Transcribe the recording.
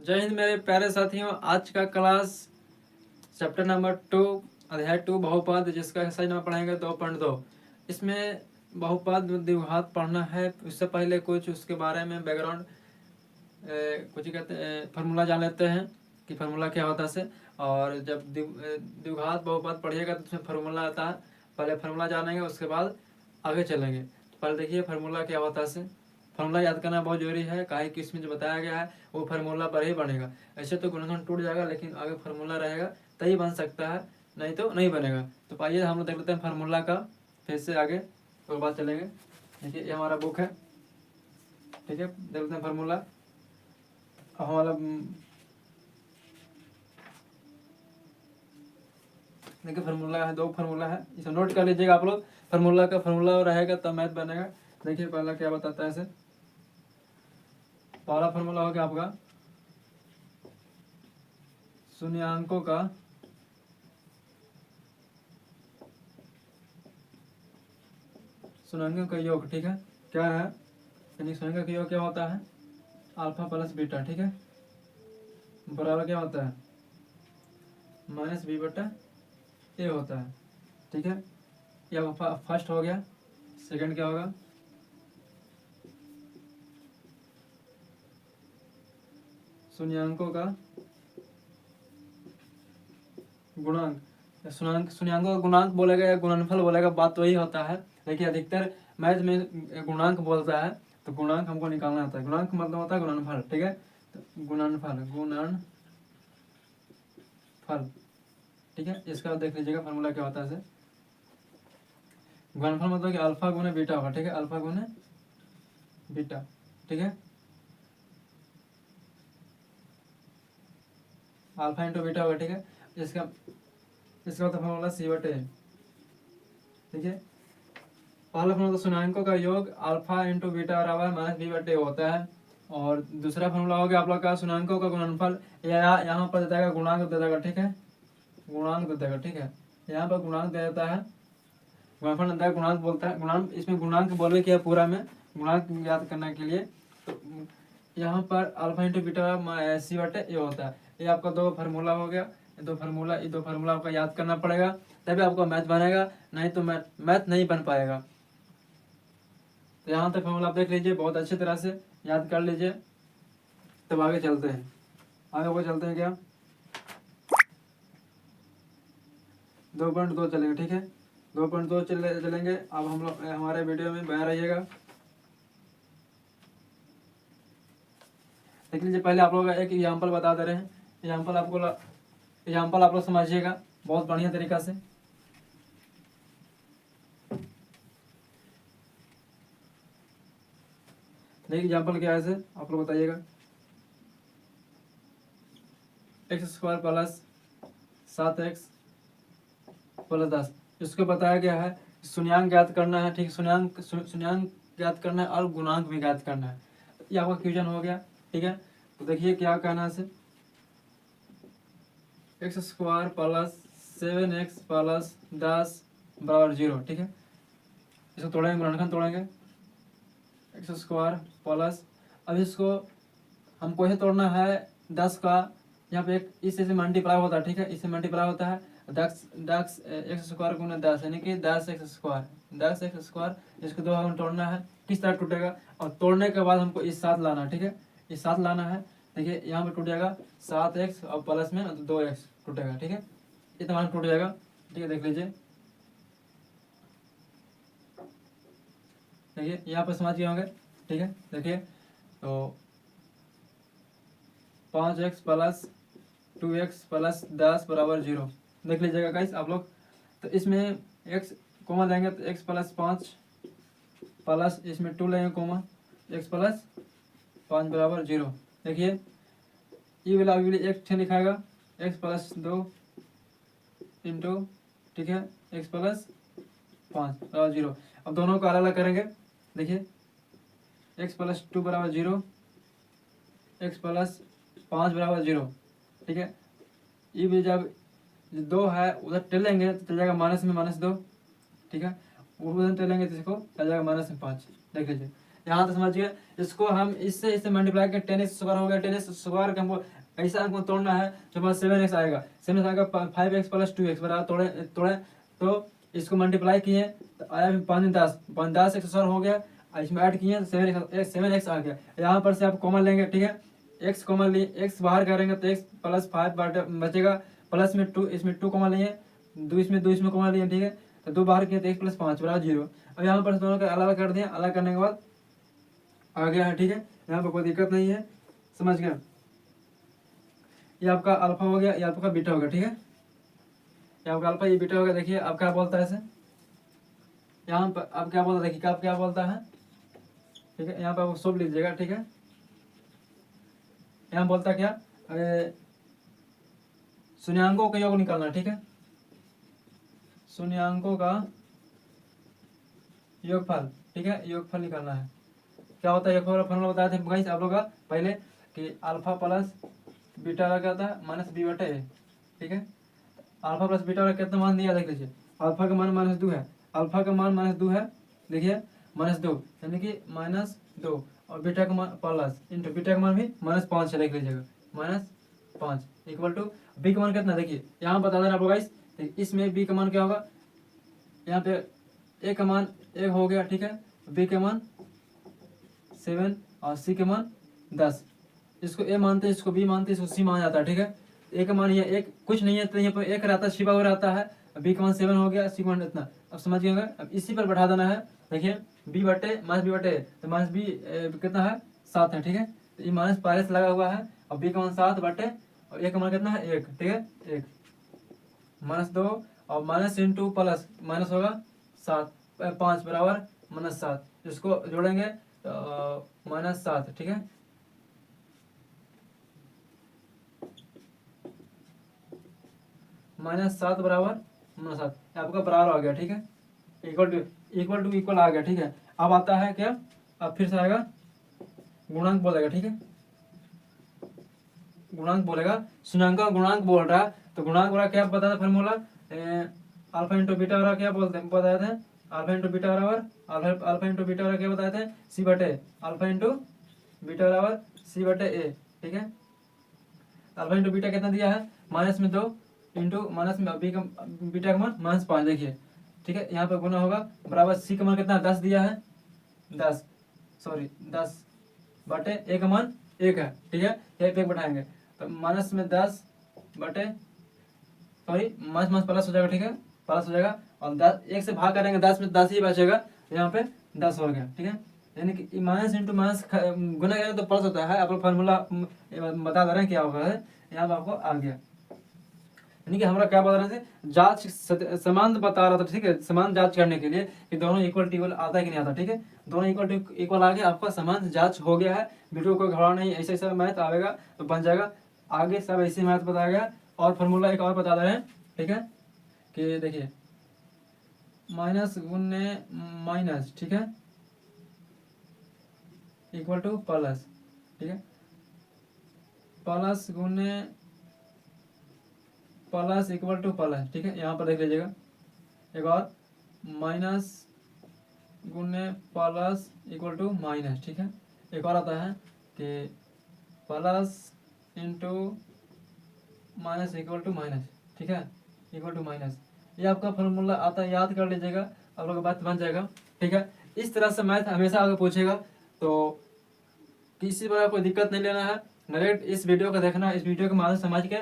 जय हिंद मेरे प्यारे साथियों। आज का क्लास चैप्टर नंबर 2 अध्याय 2 बहुपद, जिसका एक्सरसाइज नंबर पढ़ेंगे 2.2। इसमें बहुपद द्विघात पढ़ना है। उससे पहले कुछ उसके बारे में बैकग्राउंड कुछ कहते हैं फार्मूला जान लेते हैं कि फार्मूला क्या होता है से। और जब द्विघात बहुपद पढ़िएगा तो उसमें फार्मूला आता है। पहले फार्मूला जानेंगे, उसके बाद आगे चलेंगे। तो पहले देखिए फार्मूला क्या होता है। फार्मूला याद करना बहुत जरूरी है, काहे कि इसमें जो बताया गया है वो फार्मूला पर ही बनेगा। ऐसे तो गुणनखंड टूट जाएगा, लेकिन आगे फार्मूला रहेगा तभी बन सकता है, नहीं तो नहीं बनेगा। तो आइए हम लोग देख लेते हैं फार्मूला का, फिर से आगे उसके बाद चलेंगे। देखिए ये हमारा बुक है, ठीक है। देख लेते हैं फार्मूला हमारा। देखिए फार्मूला है, 2 फार्मूला है, इसे नोट कर लीजिएगा आप लोग। फार्मूला का फार्मूला रहेगा तब मैथ बनेगा। देखिए पहला क्या बताता है इसे। पहला फार्मूला हो गया आपका शून्याङ्कों का योग, ठीक है। क्या है, यानी शून्याङ्कों का योग क्या होता है, अल्फा प्लस बीटा, ठीक है। बराबर क्या होता है, माइनस बी बटा ए होता है, ठीक है। यह फर्स्ट हो गया। सेकंड क्या होगा, शून्याङ्कों का गुणांक। शून्याङ्कों का गुणांक बोलेगा या गुणनफल बोलेगा, बात तो वही होता है। देखिए अधिकतर मैथ में गुणांक बोलता है, तो गुणांक हमको निकालना होता है। गुणांक मतलब होता है गुणनफल, ठीक है। तो गुणनफल ठीक है। इसका देख लीजिएगा फार्मूला क्या होता है। गुणनफल मतलब कि अल्फा गुने बीटा होगा, ठीक है। अल्फा गुने बीटा, ठीक है। अल्फा इंटू बीटा होगा, ठीक है। इसका होता है फार्मूला सी बटे, ठीक है। पहला फार्मूला शून्याङ्कों का योग अल्फा इंटू बीटा बराबर माइनस बी बटे होता है। और दूसरा फार्मूला हो गया आप लोग का शून्याङ्कों का गुणनफल, या यहाँ पर दे देगा गुणांक दे देगा, ठीक है। गुणांक दे देगा, ठीक है। यहाँ पर गुणांक दे देता है, गुणनफल अंदर गुणांक बोलता है। गुणांक इसमें गुणांक बोलवे किया पूरा में, गुणांक याद करने के लिए। तो यहाँ पर अल्फा इंटू बीटा सी बटे ए होता है। ये आपका 2 फार्मूला हो गया। ये 2 फार्मूला आपका याद करना पड़ेगा, तभी आपका मैथ बनेगा, नहीं तो मैथ नहीं बन पाएगा। तो यहाँ तक फार्मूला आप देख लीजिए, बहुत अच्छी तरह से याद कर लीजिए। तब आगे चलते हैं, आगे वो चलते हैं क्या 2.2 चलेंगे, ठीक है। 2.2 चलेंगे। अब हम लोग हमारे वीडियो में बना रहिएगा। देख लीजिए पहले आप लोग एक एग्जाम्पल बता दे रहे हैं। एग्जाम्पल आप लोग समझिएगा बहुत बढ़िया तरीका से। देखिए एग्जाम्पल क्या है इसे आप लोग बताइएगा। x² प्लस 7x प्लस 10, इसको बताया गया है शून्याङ्क ज्ञात करना है, ठीक। शून्याङ्क ज्ञात करना है और गुणांक भी ज्ञात करना है। ये आपका क्वेश्चन हो गया, ठीक है। तो देखिए क्या कहना है इसे, x² प्लस 7x प्लस 10 बराबर 0, ठीक है। इसको तोड़ेंगे, गुणनखंड तोड़ेंगे। x² प्लस, अब इसको हमको इसे तोड़ना है 10 का, यहाँ पे एक इससे मल्टीप्लाई होता है, ठीक है। इससे मल्टीप्लाई होता है 10 x² गुना 10, यानी कि 10x²। इसको 2 भाग में तोड़ना है, किस तरह टूटेगा। और तोड़ने के बाद हमको इस साथ लाना है, ठीक है। इस साथ लाना है। देखिए यहाँ पे टूट जाएगा 7x और प्लस में 2x टूटेगा, ठीक है। इतना टूट जाएगा, ठीक है। देख लीजिए, देखिए यहाँ पर समझ गए होंगे, ठीक है। देखिए तो 5x प्लस 2x प्लस 10 बराबर 0, देख लीजिएगा गाइस आप लोग। तो इसमें x कोमा देंगे तो x प्लस 5 प्लस इसमें 2 लेंगे कोमा, x प्लस 5 बराबर 0। देखिए ये वाला एक ठे लिखाएगा x प्लस 2 इंटू, ठीक है, x प्लस 5 बराबर 0। अब दोनों को अलग अलग करेंगे। देखिए x प्लस 2 बराबर 0, x प्लस 5 बराबर 0, ठीक है। ये भी जब 2 है उधर टेलेंगे तो चल जाएगा माइनस में -2, ठीक है। उधर टेलेंगे तो इसको चल जाएगा -5। देख लीजिए यहाँ तक समझ गए। इसको हम इससे मल्टीप्लाई कर 10x स्क्वायर हो गया, 10x स्क्वायर का हमको ऐसा हमको तोड़ना है जो हमारा 7x आएगा, 7x आएगा 5x प्लस 2x बराबर तोड़े तो इसको मल्टीप्लाई किए तो आया 5 x स्क्वायर हो गया, इसमें ऐड किए 7x आ गया। यहाँ पर से आप कॉमन लेंगे, ठीक है, x कॉमन लिए, x बाहर करेंगे तो x प्लस 5 बचेगा, प्लस में 2, इसमें 2 कॉमन लिए, 2 इसमें कॉमन लिए, ठीक है, तो 2 बाहर किए तो x प्लस 5 बराबर 0। अब यहाँ पर दोनों का अलग कर दिया, अलग करने के बाद आ गया है, ठीक है, यहाँ पर कोई दिक्कत नहीं है, समझ गए। ये आपका अल्फा हो गया, ये आपका बीटा हो गया, ठीक है, ये आपका अल्फा, ये बीटा हो गया। देखिए अब क्या बोलता है इसे, यहाँ पर अब क्या बोलता है, देखिए अब क्या बोलता है, ठीक है, यहाँ पर आप सब लीजिएगा, ठीक है। यहाँ बोलता क्या, शून्यांकों का योग निकालना, ठीक है, शून्यांकों का योगफल, ठीक है, योगफल निकालना है। क्या होता है योगफल, फॉर्मूला बताए थे गाइस आप लोग का पहले कि अल्फा प्लस बीटा का क्या होता है माइनस बी बटे ए, ठीक है। अल्फा प्लस बीटा का कितना मान दिया देख लीजिए, अल्फा का मान -2 है, अल्फा का मान -2 है, देखिए -2 यानी कि -2 और बीटा का मान प्लस इंटू बीटा का मान भी -5 है, देख लीजिएगा -5 इक्वल टू बी का मान कितना, देखिए यहाँ बता देना आप लोग गाइस, इसमें बी का मान क्या होगा, यहाँ पे ए का मान 1 हो गया, ठीक है, बी का मान 7 और सी के मान 10, इसको ए मानते हैं, इसको बी मानते हैं, इसको सी माना जाता है, ठीक है। ए का मान ये एक कुछ नहीं है तो यहाँ पर 1 रहता है, छिपा हुआ रहता है, बी का मान 7 हो गया, सी का मान इतना, अब समझ गए। अब इसी पर बैठा देना है, देखिए बी बटे तो माइनस बी कितना है 7 है, ठीक है, तो ये माइनस पहले से लगा हुआ है, और बी का मान 7 बटे और ए का मान कितना है 1, ठीक है, 1 -2 और माइनस इंटू प्लस माइनस होगा 7 5 बराबर -7, इसको जोड़ेंगे तो -7, ठीक है, -7 बराबर -7 आपका बराबर आ गया, ठीक है, इक्वल आ गया, ठीक है। अब आता है क्या, अब फिर से आएगा गुणांक बोलेगा, ठीक है, गुणांक बोलेगा, शून्यांक का गुणांक बोल रहा है, तो गुणांक वाला क्या बताया था फॉर्मूला, अल्फा इंटू बीटा वाला क्या बताए थे, अल्फा इंटू बीटा बराबर अल्फा इंटू बीटा वाला क्या बताए थे, सी बटे अल्फा इंटू बीटा बराबर सी बटे ए, ठीक है। अल्फा इंटू बीटा कितना दिया है -2 इंटू माइनस में बी का बीटा का मान -5, देखिए, ठीक है, यहाँ पे गुना होगा बराबर सी का मान कितना 10 दिया है, 10 बटे ए का मान 1 है, ठीक है, ये पे बैठाएंगे तो माइनस में 10 बटे माइनस प्लस हो जाएगा, ठीक है, प्लस हो जाएगा, और 10 1 से भाग करेंगे 10 में 10 ही बचेगा, यहाँ पे 10 हो गया, ठीक है, यानी कि माइनस इंटू माइनस गुना करेंगे तो प्लस होता है, आप लोग फार्मूला बता दे रहे हैं क्या होगा है, यहाँ पे आपको आ गया, यानी कि हमारा क्या बता रहे थे, जांच समान बता रहा था, ठीक है, समान जांच करने के लिए कि दोनों इक्वल आता है कि नहीं आता, ठीक है, दोनों इक्वल आ गया, आपका समान जांच हो गया है, वीडियो को घबराना नहीं, ऐसे ऐसा मैथ आएगा तो बन जाएगा, आगे सब ऐसे मैथ बताया गया। और फार्मूला एक और बता दे रहे हैं, ठीक है, कि देखिए माइनस गुने माइनस, ठीक है, इक्वल टू प्लस, ठीक है, प्लस गुने प्लस इक्वल टू प्लस, ठीक है, यहाँ पर देख लीजिएगा, एक और माइनस गुने प्लस इक्वल टू माइनस, ठीक है, एक और आता है कि plus into minus equal to minus, ठीक है, इक्वल टू माइनस, ये आपका फॉर्मूला आता है, याद कर लीजिएगा, आप लोग का बात बन जाएगा, ठीक है। इस तरह से मैथ हमेशा आगे पूछेगा, तो किसी पर कोई दिक्कत नहीं लेना है, डायरेक्ट इस वीडियो को देखना, इस वीडियो के माध्यम से समझ के